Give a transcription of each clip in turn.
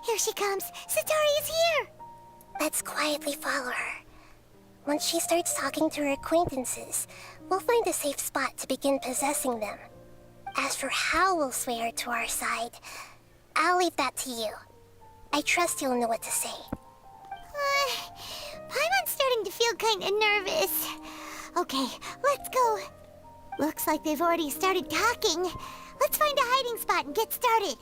Here she comes! Satari is here! Let's quietly follow her. Once she starts talking to her acquaintances, we'll find a safe spot to begin possessing them. As for how we'll sway her to our side, I'll leave that to you. I trust you'll know what to say. Paimon's starting to feel kinda nervous. Okay, let's go. Looks like they've already started talking. Let's find a hiding spot and get started.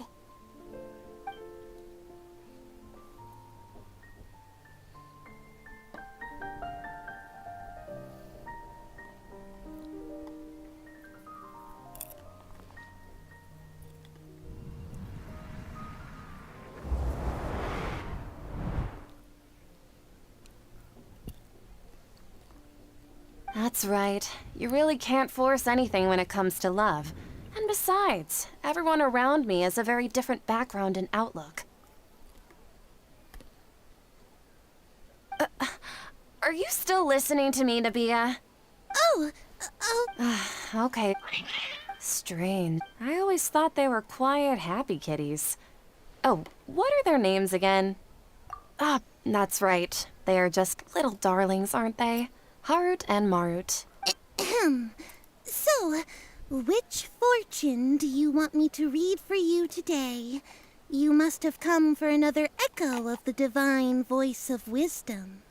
That's right. You really can't force anything when it comes to love. And besides, everyone around me has a very different background and outlook. Are you still listening to me, Nabia? Oh, Okay. Strange. I always thought they were quiet, happy kitties. Oh, what are their names again? Ah, that's right. They are just little darlings, aren't they? Harut and Marut. So, which fortune do you want me to read for you today? You must have come for another echo of the divine voice of wisdom.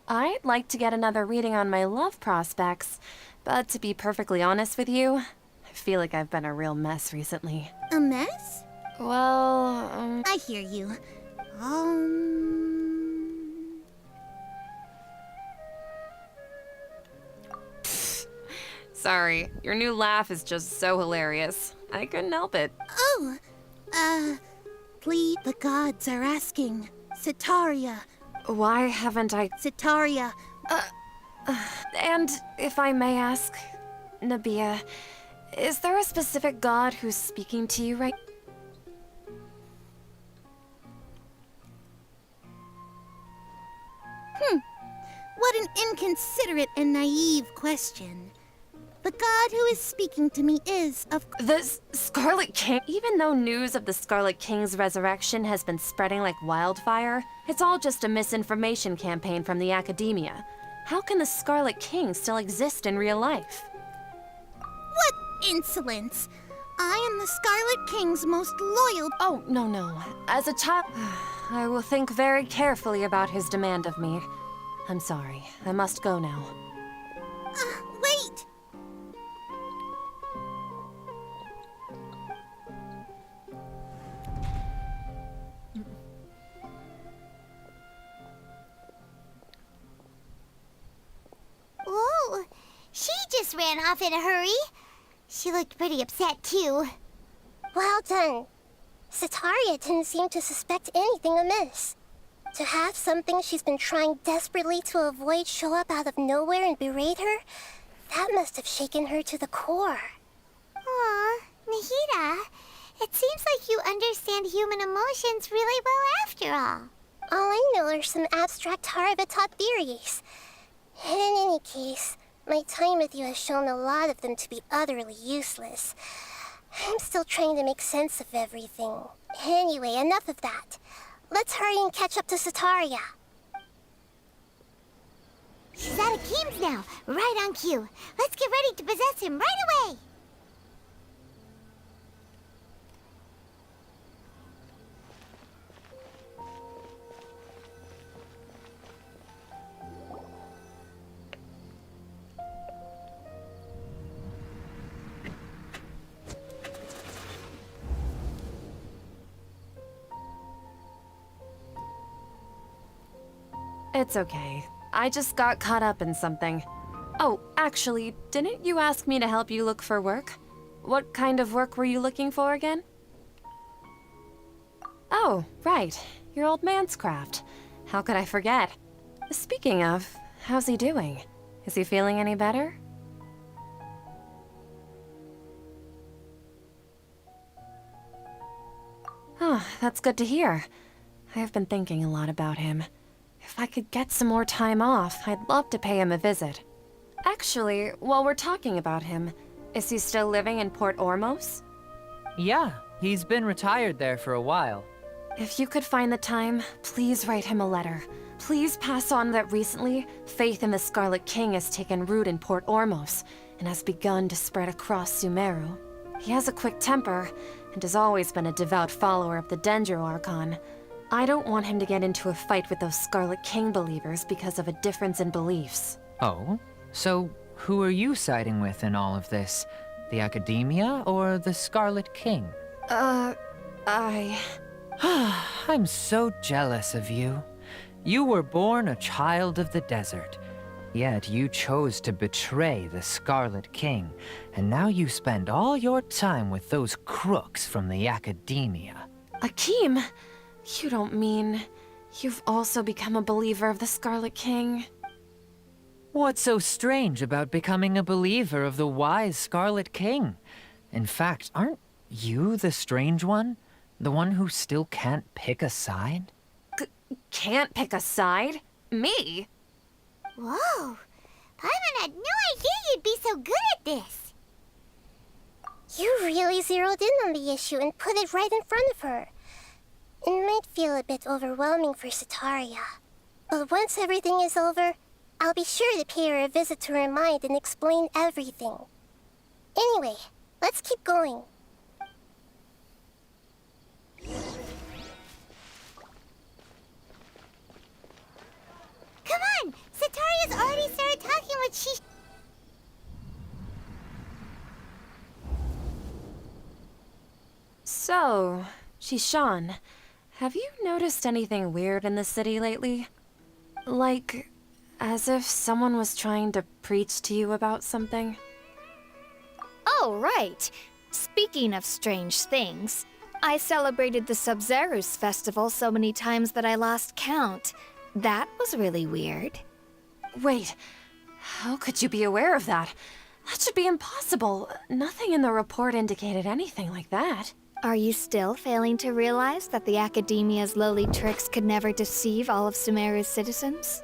I'd like to get another reading on my love prospects, but to be perfectly honest with you, I feel like I've been a real mess recently. A mess? Well, I hear you. Sorry, your new laugh is just so hilarious. I couldn't help it. Please, the gods are asking. Sitaria. Why haven't I... Sitaria. And if I may ask, Nabia, is there a specific god who's speaking to you right... What an inconsiderate and naive question. The god who is speaking to me is, of The Scarlet King? Even though news of the Scarlet King's resurrection has been spreading like wildfire, it's all just a misinformation campaign from the academia. How can the Scarlet King still exist in real life? What insolence! I am the Scarlet King's most loyal... Oh, no. As a child, I will think very carefully about his demand of me. I'm sorry. I must go now. Wait! Whoa! She just ran off in a hurry. She looked pretty upset, too. Well done. Sitaria didn't seem to suspect anything amiss. To have something she's been trying desperately to avoid show up out of nowhere and berate her, that must have shaken her to the core. Aw, Nahida, it seems like you understand human emotions really well after all. All I know are some abstract Harvard-taught theories. And in any case, my time with you has shown a lot of them to be utterly useless. I'm still trying to make sense of everything. Anyway, enough of that. Let's hurry and catch up to Sitaria. She's at Akeem's now, right on cue. Let's get ready to possess him right away. It's okay. I just got caught up in something. Oh, actually, didn't you ask me to help you look for work? What kind of work were you looking for again? Oh, right. Your old man's craft. How could I forget? Speaking of, how's he doing? Is he feeling any better? Oh, that's good to hear. I have been thinking a lot about him. If I could get some more time off, I'd love to pay him a visit. Actually, while we're talking about him, is he still living in Port Ormos? Yeah, he's been retired there for a while. If you could find the time, please write him a letter. Please pass on that recently, faith in the Scarlet King has taken root in Port Ormos and has begun to spread across Sumeru. He has a quick temper and has always been a devout follower of the Dendro Archon. I don't want him to get into a fight with those Scarlet King believers because of a difference in beliefs. Oh? So, who are you siding with in all of this? The Academia or the Scarlet King? I'm so jealous of you. You were born a child of the desert, yet you chose to betray the Scarlet King, and now you spend all your time with those crooks from the Academia. Akeem, you don't mean you've also become a believer of the Scarlet King? What's so strange about becoming a believer of the wise Scarlet King? In fact, aren't you the strange one? The one who still can't pick a side? Can't pick a side? Me? Whoa! Paimon had no idea you'd be so good at this. You really zeroed in on the issue and put it right in front of her. It might feel a bit overwhelming for Setaria. But once everything is over, I'll be sure to pay her a visit to her mind and explain everything. Anyway, let's keep going. Come on! Setaria's already started talking what she... So, Shishan, have you noticed anything weird in the city lately? Like, as if someone was trying to preach to you about something? Oh, right. Speaking of strange things, I celebrated the Sub-Zerus festival so many times that I lost count. That was really weird. Wait, how could you be aware of that? That should be impossible. Nothing in the report indicated anything like that. Are you still failing to realize that the Academia's lowly tricks could never deceive all of Sumeru's citizens?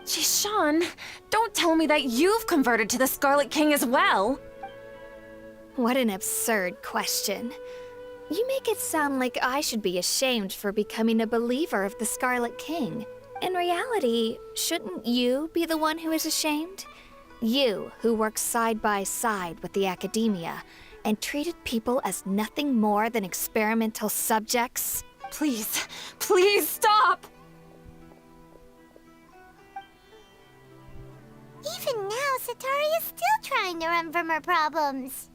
Jishan, don't tell me that you've converted to the Scarlet King as well! What an absurd question. You make it sound like I should be ashamed for becoming a believer of the Scarlet King. In reality, shouldn't you be the one who is ashamed? You, who works side by side with the Academia, and treated people as nothing more than experimental subjects? Please, please stop! Even now, Setaria's still trying to run from her problems.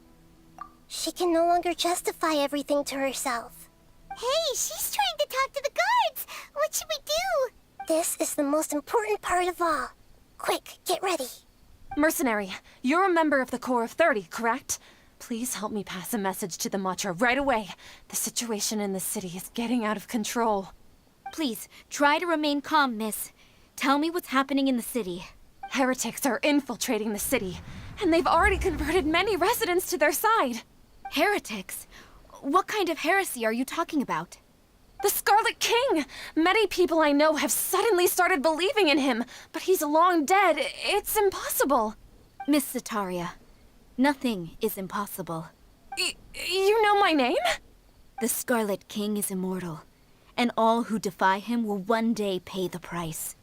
She can no longer justify everything to herself. Hey, she's trying to talk to the guards! What should we do? This is the most important part of all. Quick, get ready. Mercenary, you're a member of the Corps of 30, correct? Please help me pass a message to the Matra right away. The situation in the city is getting out of control. Please, try to remain calm, miss. Tell me what's happening in the city. Heretics are infiltrating the city, and they've already converted many residents to their side. Heretics? What kind of heresy are you talking about? The Scarlet King! Many people I know have suddenly started believing in him, but he's long dead. It's impossible. Miss Setaria, nothing is impossible. You know my name? The Scarlet King is immortal, and all who defy him will one day pay the price.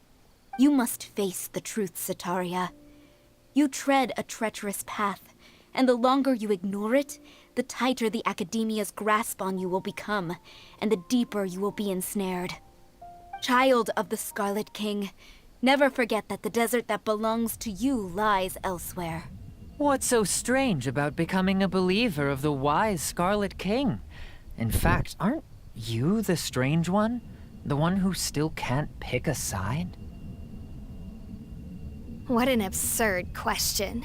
You must face the truth, Setaria. You tread a treacherous path, and the longer you ignore it, the tighter the Academia's grasp on you will become, and the deeper you will be ensnared. Child of the Scarlet King, never forget that the desert that belongs to you lies elsewhere. What's so strange about becoming a believer of the wise Scarlet King? In fact, aren't you the strange one? The one who still can't pick a side? What an absurd question.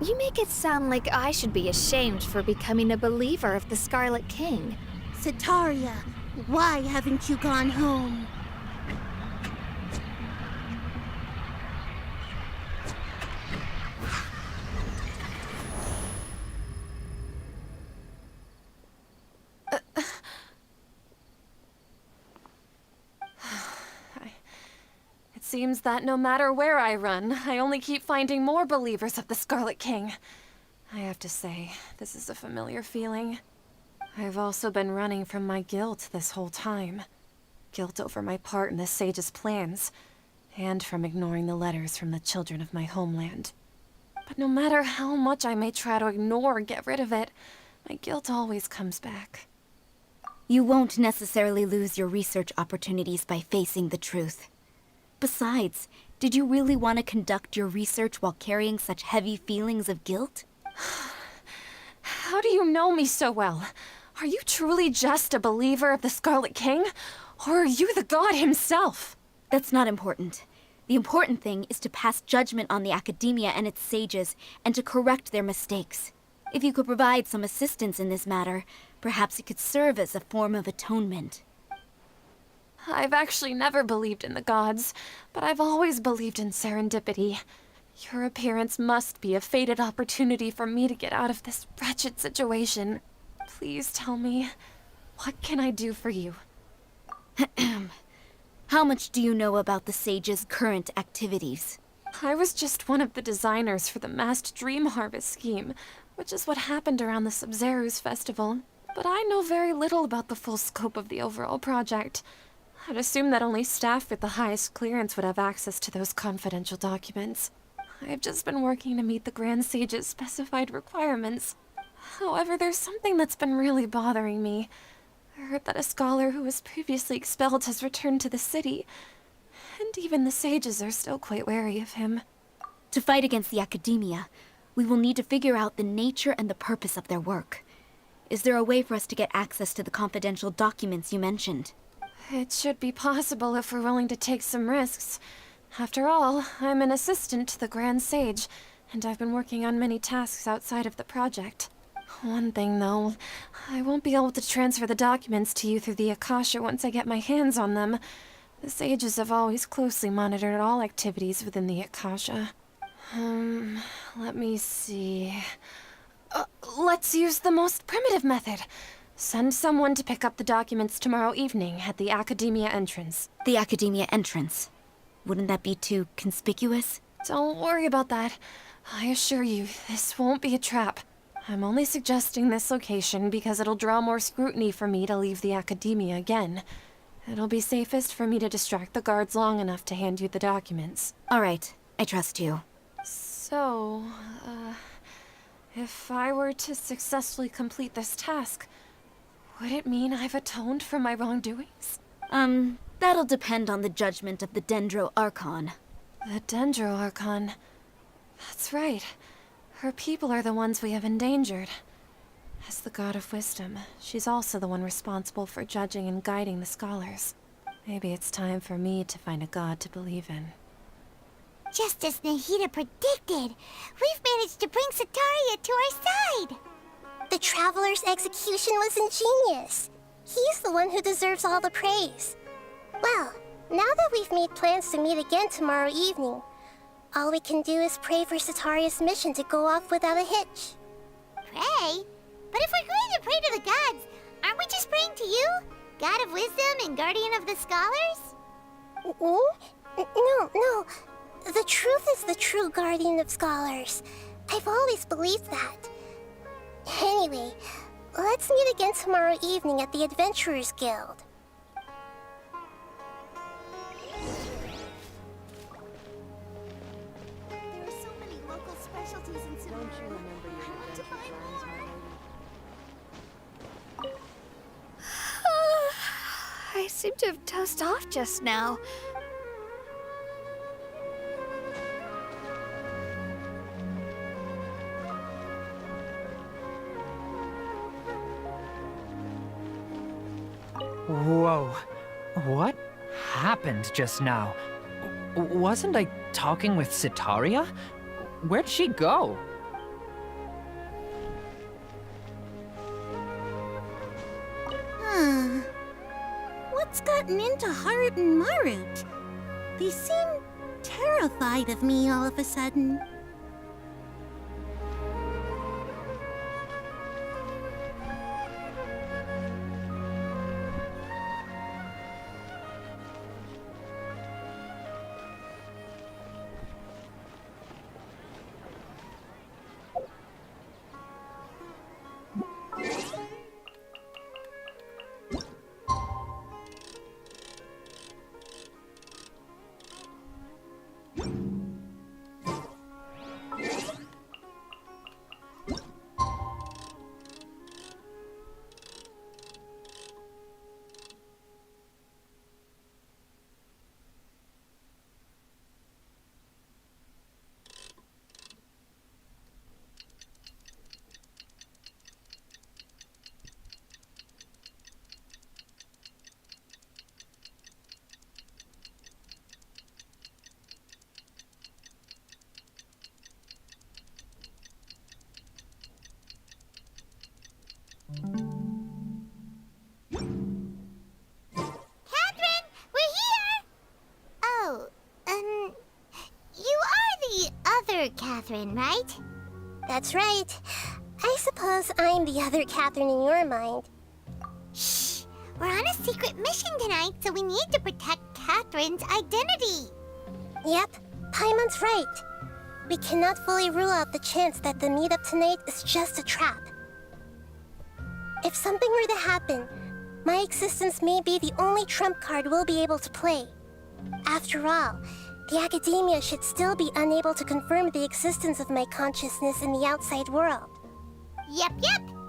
You make it sound like I should be ashamed for becoming a believer of the Scarlet King. Setaria, why haven't you gone home? It seems that no matter where I run, I only keep finding more believers of the Scarlet King. I have to say, this is a familiar feeling. I've also been running from my guilt this whole time. Guilt over my part in the sage's plans, and from ignoring the letters from the children of my homeland. But no matter how much I may try to ignore or get rid of it, my guilt always comes back. You won't necessarily lose your research opportunities by facing the truth. Besides, did you really want to conduct your research while carrying such heavy feelings of guilt? How do you know me so well? Are you truly just a believer of the Scarlet King? Or are you the god himself? That's not important. The important thing is to pass judgment on the academia and its sages, and to correct their mistakes. If you could provide some assistance in this matter, perhaps it could serve as a form of atonement. I've actually never believed in the gods, but I've always believed in serendipity. Your appearance must be a fated opportunity for me to get out of this wretched situation. Please tell me, what can I do for you? How much do you know about the sage's current activities? I was just one of the designers for the masked dream harvest scheme, which is what happened around the Sumeru's festival. But I know very little about the full scope of the overall project. I'd assume that only staff with the highest clearance would have access to those confidential documents. I've just been working to meet the Grand Sage's specified requirements. However, there's something that's been really bothering me. I heard that a scholar who was previously expelled has returned to the city, and even the sages are still quite wary of him. To fight against the academia, we will need to figure out the nature and the purpose of their work. Is there a way for us to get access to the confidential documents you mentioned? It should be possible if we're willing to take some risks. After all, I'm an assistant to the Grand Sage, and I've been working on many tasks outside of the project. One thing, though, I won't be able to transfer the documents to you through the Akasha once I get my hands on them. The sages have always closely monitored all activities within the Akasha. Let me see. Let's use the most primitive method. Send someone to pick up the documents tomorrow evening at the Academia entrance. The Academia entrance. Wouldn't that be too conspicuous? Don't worry about that. I assure you, this won't be a trap. I'm only suggesting this location because it'll draw more scrutiny for me to leave the Academia again. It'll be safest for me to distract the guards long enough to hand you the documents. All right, I trust you. So, if I were to successfully complete this task, would it mean I've atoned for my wrongdoings? That'll depend on the judgment of the Dendro Archon. The Dendro Archon. That's right. Her people are the ones we have endangered. As the god of wisdom, she's also the one responsible for judging and guiding the scholars. Maybe it's time for me to find a god to believe in. Just as Nahida predicted, we've managed to bring Sataria to our side. The Traveler's execution was ingenious. He's the one who deserves all the praise. Well, now that we've made plans to meet again tomorrow evening, all we can do is pray for Sataria's mission to go off without a hitch. Pray? But if we're going to pray to the gods, aren't we just praying to you? God of wisdom and guardian of the scholars? No. The truth is the true guardian of scholars. I've always believed that. Anyway, let's meet again tomorrow evening at the Adventurers Guild. There are so many local specialties in Sumeru. I want to buy more. I seem to have dozed off just now. Whoa. What happened just now? Wasn't I talking with Sataria? Where'd she go? What's gotten into Harit and Marut? They seem terrified of me all of a sudden. Catherine, right? That's right. I suppose I'm the other Catherine in your mind. Shh! We're on a secret mission tonight, so we need to protect Catherine's identity. Yep, Paimon's right. We cannot fully rule out the chance that the meetup tonight is just a trap. If something were to happen, my existence may be the only trump card we'll be able to play. After all, the Academia should still be unable to confirm the existence of my consciousness in the outside world. Yep,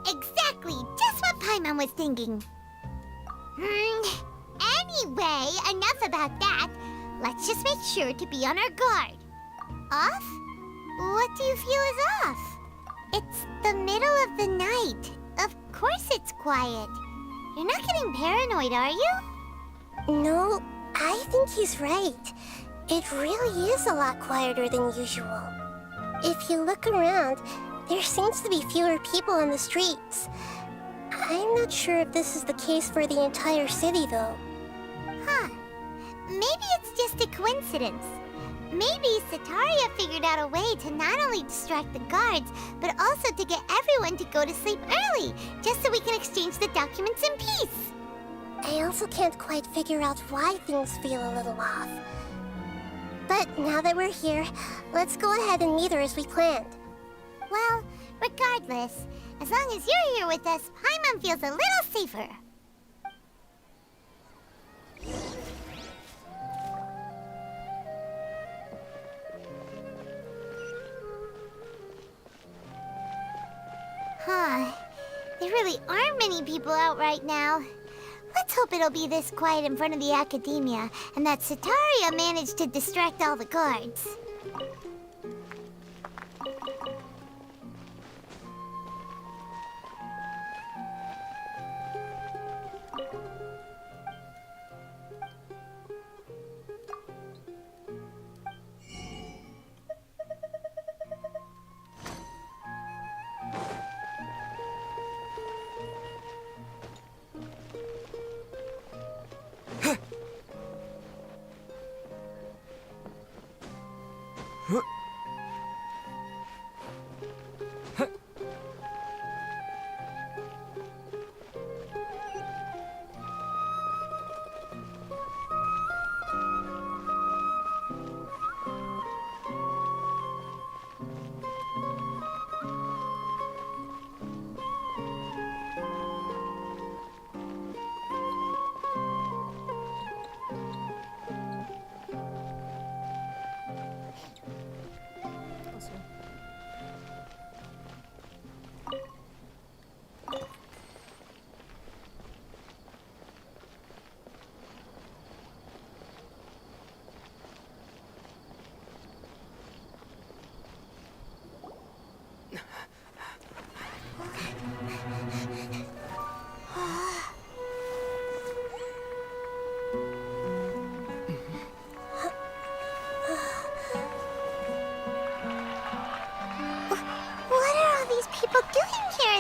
exactly. Just what Paimon was thinking. Anyway, enough about that. Let's just make sure to be on our guard. Off? What do you feel is off? It's the middle of the night. Of course it's quiet. You're not getting paranoid, are you? No, I think he's right. It really is a lot quieter than usual. If you look around, there seems to be fewer people on the streets. I'm not sure if this is the case for the entire city, though. Huh. Maybe it's just a coincidence. Maybe Sataria figured out a way to not only distract the guards, but also to get everyone to go to sleep early, just so we can exchange the documents in peace. I also can't quite figure out why things feel a little off. But now that we're here, let's go ahead and meet her as we planned. Well, regardless, as long as you're here with us, Paimon feels a little safer. Huh. There really aren't many people out right now. Let's hope it'll be this quiet in front of the Academia, and that Sataria managed to distract all the guards.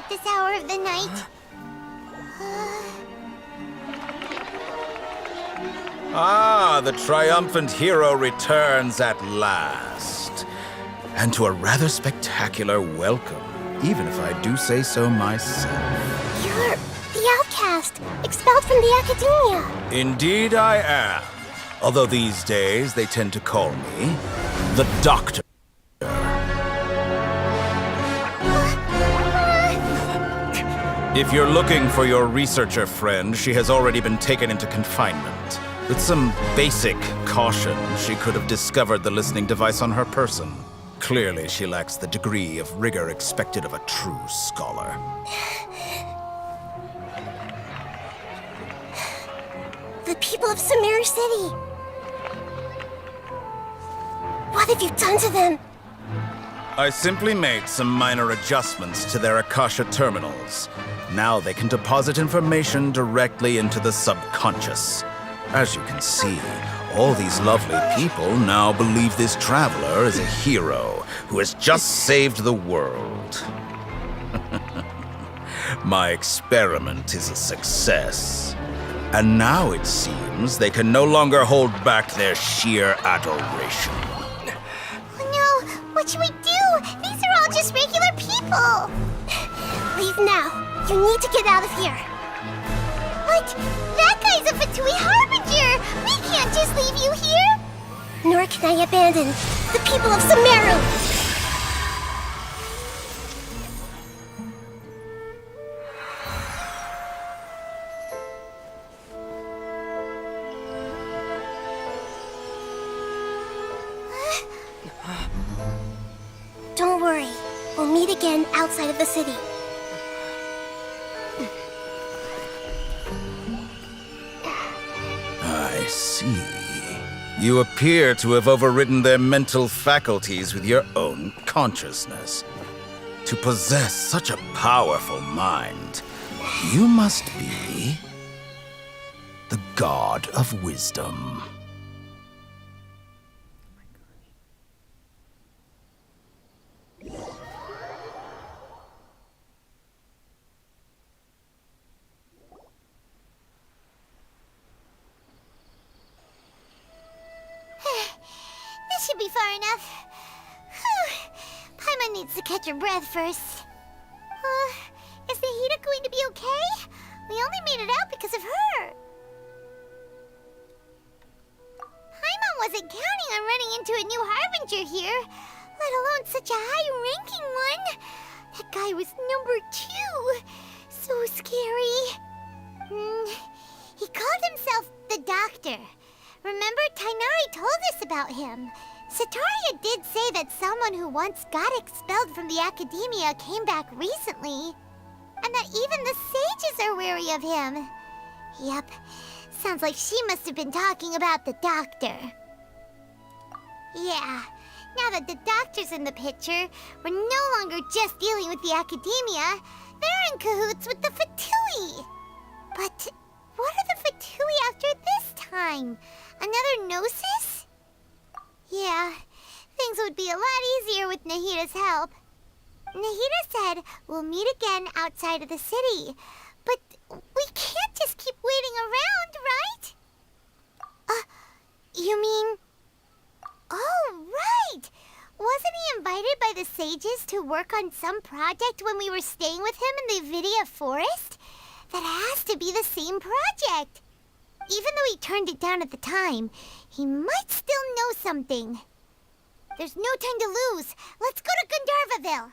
This hour of the night. The triumphant hero returns at last. And to a rather spectacular welcome, even if I do say so myself. You're the outcast, expelled from the Academia. Indeed I am. Although these days they tend to call me the Doctor. If you're looking for your researcher friend, she has already been taken into confinement. With some basic caution, she could have discovered the listening device on her person. Clearly, she lacks the degree of rigor expected of a true scholar. The people of Sumeru City! What have you done to them? I simply made some minor adjustments to their Akasha terminals. Now they can deposit information directly into the subconscious. As you can see, all these lovely people now believe this traveler is a hero who has just saved the world. My experiment is a success. And now it seems they can no longer hold back their sheer adoration. Oh no! What should we do? Oh. Leave now. You need to get out of here. What? That guy's a Fatui Harbinger! We can't just leave you here! Nor can I abandon the people of Sumeru! Don't worry. We'll meet again outside of the city. I see. You appear to have overridden their mental faculties with your own consciousness. To possess such a powerful mind, you must be the god of wisdom. This should be far enough. Paimon needs to catch her breath first. Is Nahida going to be okay? We only made it out because of her. Paimon wasn't counting on running into a new Harbinger here, let alone such a high-ranking one. That guy was number 2. So scary. He called himself the Doctor. Remember, Tainari told us about him. Sataria did say that someone who once got expelled from the academia came back recently. And that even the sages are wary of him. Yep, sounds like she must have been talking about the Doctor. Yeah, now that the Doctor's in the picture, we're no longer just dealing with the academia. They're in cahoots with the Fatui. But what are the Fatui after this time? Another Gnosis? Yeah, things would be a lot easier with Nahida's help. Nahida said we'll meet again outside of the city. But we can't just keep waiting around, right? You mean... Oh, right! Wasn't he invited by the sages to work on some project when we were staying with him in the Vidia forest? That has to be the same project. Even though he turned it down at the time, he might still know something. There's no time to lose. Let's go to Gandharvaville.